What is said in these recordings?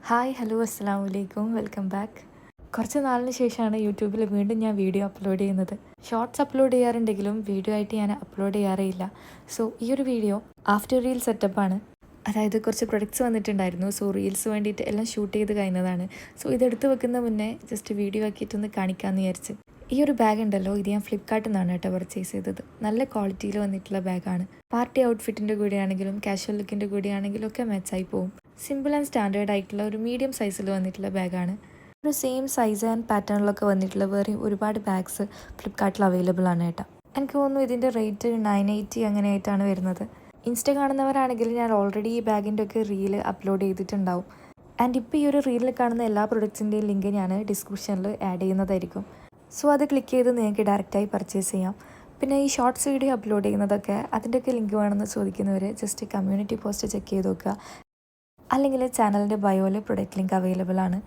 Hi hello അസ്സാം വലൈക്കും welcome back. കുറച്ച് നാളിന് ശേഷമാണ് യൂട്യൂബിൽ വീണ്ടും ഞാൻ വീഡിയോ അപ്ലോഡ് ചെയ്യുന്നത്. ഷോർട്സ് അപ്ലോഡ് ചെയ്യാറുണ്ടെങ്കിലും വീഡിയോ ആയിട്ട് ഞാൻ അപ്ലോഡ് ചെയ്യാറേയില്ല. സോ ഈ ഒരു വീഡിയോ ആഫ്റ്റർ റീൽ സെറ്റപ്പാണ്. അതായത് കുറച്ച് പ്രൊഡക്ട്സ് വന്നിട്ടുണ്ടായിരുന്നു. സോ റീൽസ് വേണ്ടിയിട്ട് എല്ലാം ഷൂട്ട് ചെയ്ത് കഴിഞ്ഞതാണ്. സോ ഇതെടുത്ത് വെക്കുന്ന മുന്നേ ജസ്റ്റ് വീഡിയോ ആക്കിയിട്ടൊന്ന് കാണിക്കാമെന്ന് വിചാരിച്ച്. ഈ ഒരു ബാഗ് ഉണ്ടല്ലോ, ഇത് ഞാൻ ഫ്ലിപ്കാർട്ടിൽ നിന്നാണ് കേട്ടോ പർച്ചേസ് ചെയ്തത്. നല്ല ക്വാളിറ്റിയിൽ വന്നിട്ടുള്ള ബാഗാണ്. പാർട്ടി ഔട്ട്ഫിറ്റിൻ്റെ കൂടെയാണെങ്കിലും കാഷ്വൽ ലുക്കിൻ്റെ കൂടെയാണെങ്കിലും ഒക്കെ മാച്ചായി പോകും. സിമ്പിൾ ആൻഡ് സ്റ്റാൻഡേർഡ് ആയിട്ടുള്ള ഒരു മീഡിയം സൈസിൽ വന്നിട്ടുള്ള ബാഗാണ്. ഒരു സെയിം സൈസ് ആൻഡ് പാറ്റേണിലൊക്കെ വന്നിട്ടുള്ള വേറെ ഒരുപാട് ബാഗ്സ് ഫ്ലിപ്കാർട്ടിൽ അവൈലബിൾ ആണ് കേട്ടോ. എനിക്ക് തോന്നുന്നു ഇതിൻ്റെ റേറ്റ് 980 അങ്ങനെയായിട്ടാണ് വരുന്നത്. ഇൻസ്റ്റ കാണുന്നവരാണെങ്കിൽ ഞാൻ ഓൾറെഡി ഈ ബാഗിൻ്റെ ഒക്കെ റീല് അപ്ലോഡ് ചെയ്തിട്ടുണ്ടാവും. ആൻഡ് ഇപ്പോൾ ഈ ഒരു റീലിൽ കാണുന്ന എല്ലാ പ്രൊഡക്ട്സിൻ്റെയും ലിങ്ക് ഞാൻ ഡിസ്ക്രിപ്ഷനിൽ ആഡ് ചെയ്യുന്നതായിരിക്കും. സോ അത് ക്ലിക്ക് ചെയ്ത് നിങ്ങൾക്ക് ഡയറക്റ്റായി പർച്ചേസ് ചെയ്യാം. പിന്നെ ഈ ഷോർട്സ് വീഡിയോ അപ്ലോഡ് ചെയ്യുന്നതൊക്കെ അതിൻ്റെയൊക്കെ ലിങ്ക് വേണമെന്ന് ചോദിക്കുന്നവർ ജസ്റ്റ് കമ്മ്യൂണിറ്റി പോസ്റ്റ് ചെക്ക് ചെയ്ത് നോക്കുക. അല്ലെങ്കിൽ ചാനലിൻ്റെ ബയോയിൽ പ്രൊഡക്റ്റ് ലിങ്ക് അവൈലബിൾ ആണ്.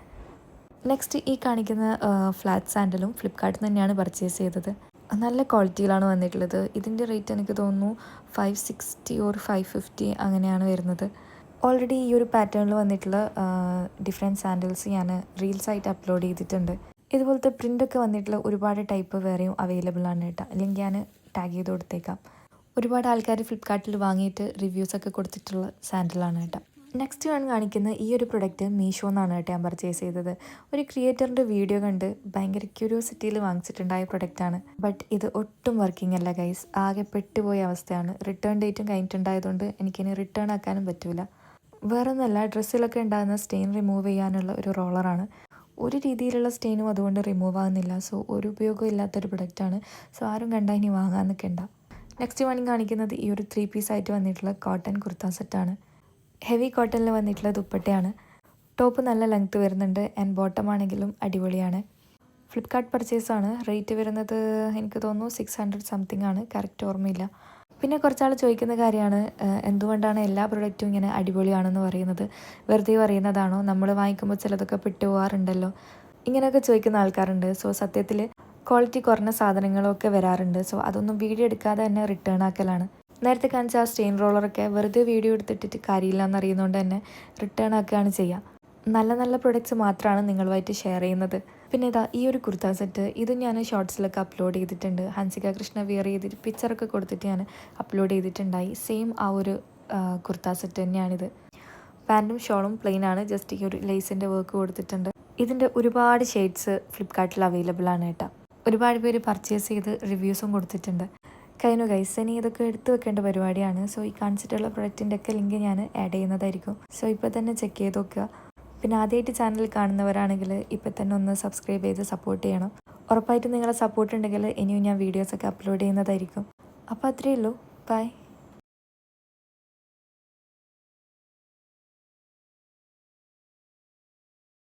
നെക്സ്റ്റ് ഈ കാണിക്കുന്ന ഫ്ലാറ്റ് സാൻഡലും ഫ്ലിപ്കാർട്ടിൽ തന്നെയാണ് പർച്ചേസ് ചെയ്തത്. നല്ല ക്വാളിറ്റിയിലാണ് വന്നിട്ടുള്ളത്. ഇതിൻ്റെ റേറ്റ് എനിക്ക് തോന്നുന്നു 560 ഓർ 550 അങ്ങനെയാണ് വരുന്നത്. ഓൾറെഡി ഈ ഒരു പാറ്റേണിൽ വന്നിട്ടുള്ള ഡിഫറെൻറ്റ് സാൻഡൽസ് ഞാൻ റീൽസായിട്ട് അപ്ലോഡ് ചെയ്തിട്ടുണ്ട്. ഇതുപോലത്തെ പ്രിൻ്റൊക്കെ വന്നിട്ടുള്ള ഒരുപാട് ടൈപ്പ് വേറെയും അവൈലബിൾ ആണ് കേട്ടോ. അല്ലെങ്കിൽ ഞാൻ ടാഗ് ചെയ്ത് കൊടുത്തേക്കാം. ഒരുപാട് ആൾക്കാർ ഫ്ലിപ്കാർട്ടിൽ വാങ്ങിയിട്ട് റിവ്യൂസൊക്കെ കൊടുത്തിട്ടുള്ള സാൻഡലാണ് കേട്ടോ. നെക്സ്റ്റ് ഞാൻ കാണിക്കുന്ന ഈ ഒരു പ്രൊഡക്റ്റ് മീഷോ എന്നാണ് കേട്ടോ ഞാൻ പർച്ചേസ് ചെയ്തത്. ഒരു ക്രിയേറ്ററിൻ്റെ വീഡിയോ കണ്ട് ഭയങ്കര ക്യൂരിയോസിറ്റിയിൽ വാങ്ങിച്ചിട്ടുണ്ടായ പ്രൊഡക്റ്റാണ്. ബട്ട് ഇത് ഒട്ടും വർക്കിംഗ് അല്ല ഗൈസ്. ആകെ പെട്ടുപോയ അവസ്ഥയാണ്. റിട്ടേൺ ഡേറ്റും കഴിഞ്ഞിട്ടുണ്ടായതുകൊണ്ട് എനിക്കിനി റിട്ടേൺ ആക്കാനും പറ്റില്ല. വേറൊന്നുമല്ല, ഡ്രസ്സിലൊക്കെ ഉണ്ടാകുന്ന സ്റ്റെയിൻ റിമൂവ് ചെയ്യാനുള്ള ഒരു റോളറാണ്. ഒരു രീതിയിലുള്ള സ്റ്റെയിനും അതുകൊണ്ട് റിമൂവ് ആകുന്നില്ല. സോ ഒരു ഉപയോഗം ഇല്ലാത്തൊരു പ്രൊഡക്റ്റാണ്. സോ ആരും കണ്ടാൽ ഇനി വാങ്ങാൻ നിൽക്കണ്ട. നെക്സ്റ്റ് വേണമെങ്കിൽ കാണിക്കുന്നത് ഈ ഒരു 3 പീസായിട്ട് വന്നിട്ടുള്ള കോട്ടൺ കുർത്ത സെറ്റാണ്. ഹെവി കോട്ടണിൽ വന്നിട്ടുള്ള ദുപ്പട്ടയാണ്. ടോപ്പ് നല്ല ലെങ്ത്ത് വരുന്നുണ്ട് ആൻഡ് ബോട്ടം ആണെങ്കിലും അടിപൊളിയാണ്. ഫ്ലിപ്കാർട്ട് പർച്ചേസാണ്. റേറ്റ് വരുന്നത് എനിക്ക് തോന്നുന്നു 600 സംതിങ് ആണ്, കറക്റ്റ് ഓർമ്മയില്ല. പിന്നെ കുറച്ചാൾ ചോദിക്കുന്ന കാര്യമാണ് എന്തുകൊണ്ടാണ് എല്ലാ പ്രൊഡക്റ്റും ഇങ്ങനെ അടിപൊളിയാണെന്ന് പറയുന്നത്. വെറുതെ പറയുന്നതാണോ? നമ്മൾ വാങ്ങിക്കുമ്പോൾ ചിലതൊക്കെ പെട്ടുപോകാറുണ്ടല്ലോ, ഇങ്ങനെയൊക്കെ ചോദിക്കുന്ന ആൾക്കാരുണ്ട്. സോ സത്യത്തിൽ ക്വാളിറ്റി കുറഞ്ഞ സാധനങ്ങളൊക്കെ വരാറുണ്ട്. സോ അതൊന്നും വീഡിയോ എടുക്കാതെ തന്നെ റിട്ടേൺ ആക്കലാണ്. നേരത്തെ കാണിച്ച ആ സ്റ്റെയിൻ റോളറൊക്കെ വെറുതെ വീഡിയോ എടുത്തിട്ടിട്ട് കാര്യമില്ല എന്നറിയുന്നതുകൊണ്ട് തന്നെ റിട്ടേൺ ആക്കുകയാണ് ചെയ്യുക. നല്ല നല്ല പ്രൊഡക്ട്സ് മാത്രമാണ് നിങ്ങളുമായിട്ട് ഷെയർ ചെയ്യുന്നത്. പിന്നെ ഇതാ ഈ ഒരു കുർത്ത സെറ്റ്, ഇത് ഞാൻ ഷോർട്സിലൊക്കെ അപ്ലോഡ് ചെയ്തിട്ടുണ്ട്. ഹൻസിക കൃഷ്ണ വിയർ ചെയ്തിട്ട് പിക്ചറൊക്കെ കൊടുത്തിട്ട് ഞാൻ അപ്ലോഡ് ചെയ്തിട്ടുണ്ടായി. സെയിം ആ ഒരു കുർത്ത സെറ്റ് തന്നെയാണിത്. പാൻറ്റും ഷോളും പ്ലെയിൻ ആണ്, ജസ്റ്റ് ഈ ഒരു ലേസിൻ്റെ വർക്ക് കൊടുത്തിട്ടുണ്ട്. ഇതിൻ്റെ ഒരുപാട് ഷെയ്ഡ്സ് ഫ്ലിപ്കാർട്ടിൽ അവൈലബിൾ ആണ് കേട്ടോ. ഒരുപാട് പേര് പർച്ചേസ് ചെയ്ത് റിവ്യൂസും കൊടുത്തിട്ടുണ്ട്. കഴിഞ്ഞു ഗൈസ്, ഇനി ഇതൊക്കെ എടുത്തു വെക്കേണ്ട പരിപാടിയാണ്. സോ ഈ കാണിച്ചിട്ടുള്ള പ്രൊഡക്റ്റിൻ്റെ ഒക്കെ ലിങ്ക് ഞാൻ ആഡ് ചെയ്യുന്നതായിരിക്കും. സോ ഇപ്പോൾ തന്നെ ചെക്ക് ചെയ്ത് നോക്കുക. പിന്നെ ആദ്യമായിട്ട് ചാനൽ കാണുന്നവരാണെങ്കിൽ ഇപ്പോൾ തന്നെ ഒന്ന് സബ്സ്ക്രൈബ് ചെയ്ത് സപ്പോർട്ട് ചെയ്യണം. ഉറപ്പായിട്ടും നിങ്ങളെ സപ്പോർട്ട് ഉണ്ടെങ്കിൽ ഇനിയും ഞാൻ വീഡിയോസൊക്കെ അപ്ലോഡ് ചെയ്യുന്നതായിരിക്കും. അപ്പോൾ അത്രയേ ഉള്ളൂ. ബൈ.